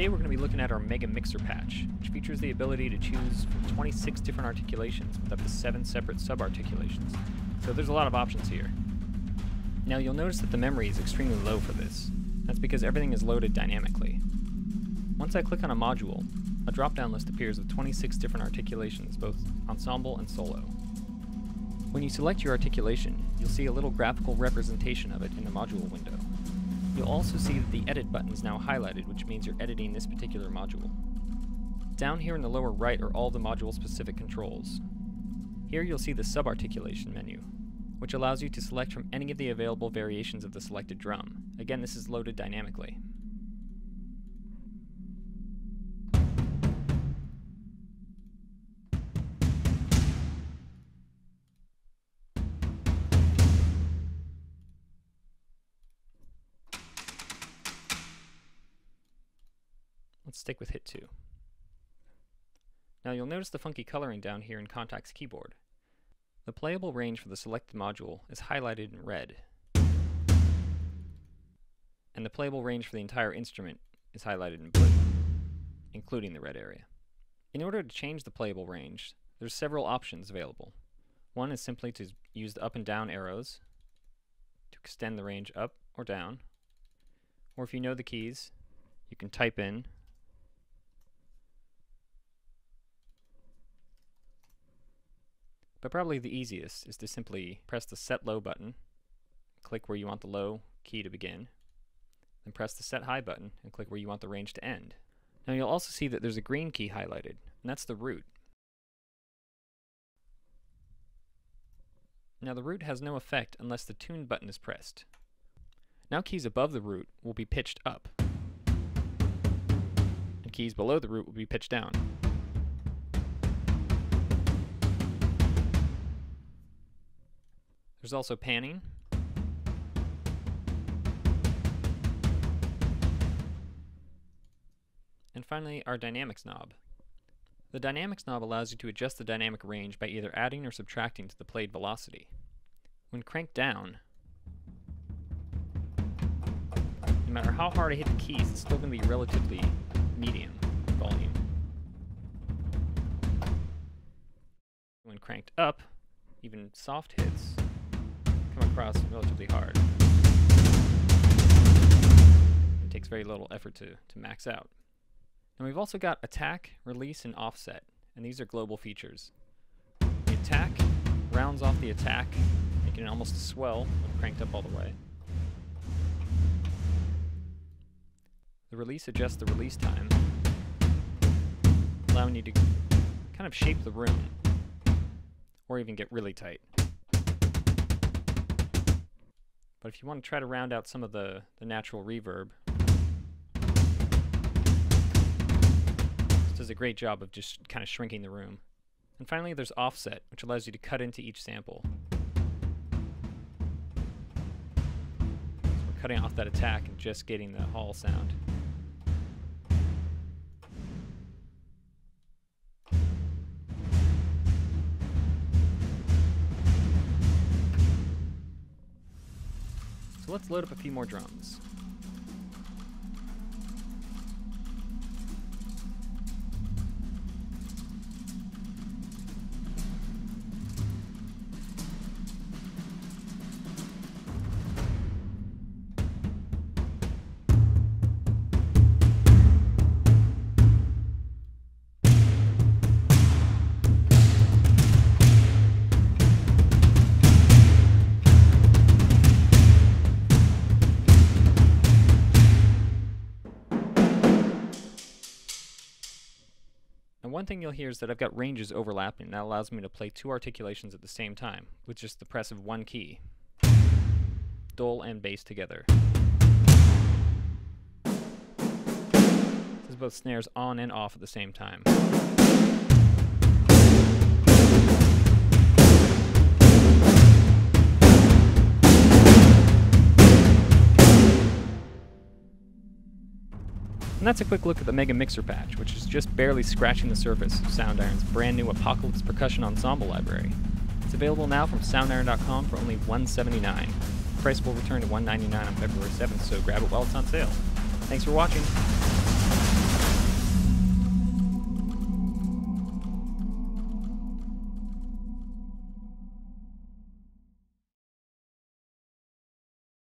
Today we're going to be looking at our Mega Mixer patch, which features the ability to choose from 26 different articulations with up to 7 separate sub-articulations. So there's a lot of options here. Now you'll notice that the memory is extremely low for this. That's because everything is loaded dynamically. Once I click on a module, a drop-down list appears with 26 different articulations, both ensemble and solo. When you select your articulation, you'll see a little graphical representation of it in the module window. You'll also see that the Edit button is now highlighted, which means you're editing this particular module. Down here in the lower right are all the module-specific controls. Here you'll see the Sub-Articulation menu, which allows you to select from any of the available variations of the selected drum. Again, this is loaded dynamically. Let's stick with hit 2. Now you'll notice the funky coloring down here in Contact's keyboard. The playable range for the selected module is highlighted in red, and the playable range for the entire instrument is highlighted in blue, including the red area. In order to change the playable range, there's several options available. One is simply to use the up and down arrows to extend the range up or down, or if you know the keys, you can type in . But probably the easiest is to simply press the Set Low button, click where you want the low key to begin, then press the Set High button and click where you want the range to end. Now you'll also see that there's a green key highlighted, and that's the root. Now the root has no effect unless the Tune button is pressed. Now keys above the root will be pitched up, and keys below the root will be pitched down. There's also panning, and finally our Dynamics knob. The Dynamics knob allows you to adjust the dynamic range by either adding or subtracting to the played velocity. When cranked down, no matter how hard I hit the keys, it's still going to be relatively medium volume. When cranked up, even soft hits come across relatively hard. It takes very little effort to max out. And we've also got attack, release, and offset, and these are global features. The attack rounds off the attack, making it almost a swell when cranked up all the way. The release adjusts the release time, allowing you to kind of shape the room, or even get really tight. But if you want to try to round out some of the natural reverb, this does a great job of just kind of shrinking the room. And finally there's offset, which allows you to cut into each sample. So we're cutting off that attack and just getting the hall sound. So let's load up a few more drums. And one thing you'll hear is that I've got ranges overlapping. That allows me to play 2 articulations at the same time with just the press of one key. Dol and bass together. This is both snares on and off at the same time. And that's a quick look at the Mega Mixer patch, which is just barely scratching the surface of Soundiron's brand new Apocalypse Percussion Ensemble library. It's available now from Soundiron.com for only $179. The price will return to $199 on February 7th, so grab it while it's on sale. Thanks for watching.